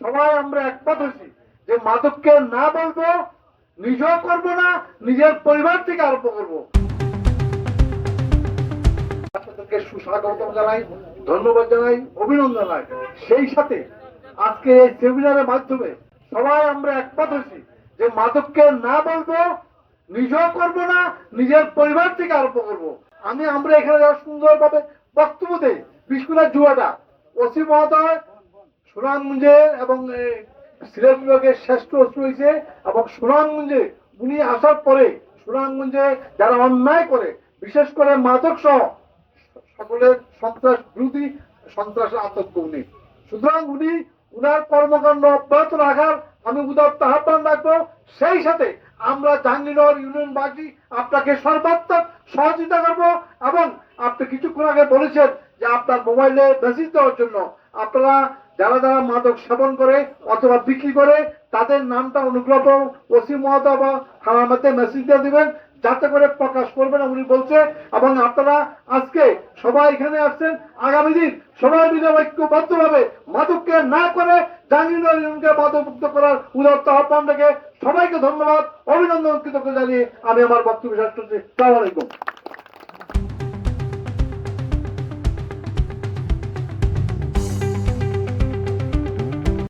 সবাই আমরা একমত হয়েছি যে মাদককে না বলবো, নিজেও করবো না, নিজের পরিবার থেকে আরম্ভ করবো। আপনাদেরকে সুস্বাগতম জানাই, ধন্যবাদ জানাই, অভিনন্দন জানাই। সেই সাথে আজকে এই সেমিনারের মাধ্যমে সবাই আমরা একমত হয়েছি যে মাদককে না বলবো, নিজেও করবো না, নিজের পরিবার থেকে আরম্ভ করবো। আমরা এখানে যারা সুন্দরভাবে বক্তব্য দেই, বিশেষ করে জুয়াটা ওসি মহোদয় সুনামগঞ্জে এবং সিলেট বিভাগের শ্রেষ্ঠ ওসি হয়েছে, এবং সুনামগঞ্জে উনি আসার পরে সুনামগঞ্জে যারা অন্যায় করে, বিশেষ করে মাদক সহ সকলের সন্ত্রাস বিরোধী, সন্ত্রাসের আতঙ্ক উনি। সুতরাং উনি উনার কর্মকাণ্ড অব্যাহত রাখার আমি উদাত্ত আহ্বান রাখবো। সেই সাথে আমরা জাহাঙ্গীরনগর ইউনিয়নবাসী আপনাকে সর্বাত্মক সহযোগিতা করবো। এবং আপনি কিছুক্ষণ আগে বলেছেন যে আপনার মোবাইলে মেসেজ দেওয়ার জন্য, আপনারা যারা যারা মাদক সেবন করে অথবা বিক্রি করে তাদের নামটা অনুগ্রহ ওসি মহোদয় বা থানার মধ্যে মেসেজ দিয়ে দিবেন, যাতে করে প্রকাশ করবেন উনি বলছে। এবং আপনারা আজকে সবাই এখানে আসছেন, আগামী দিন সবাই মিলে ঐক্যবদ্ধভাবে মাদককে না করে জাহাঙ্গীরনগর ইউনিয়নকে মাদকমুক্ত করার উদাত্ত আহ্বান রেখে সবাইকে ধন্যবাদ, অভিনন্দন, কৃতজ্ঞতা জানিয়ে আমি আমার বক্তব্য শেষ করছি। আসসালামু আলাইকুম।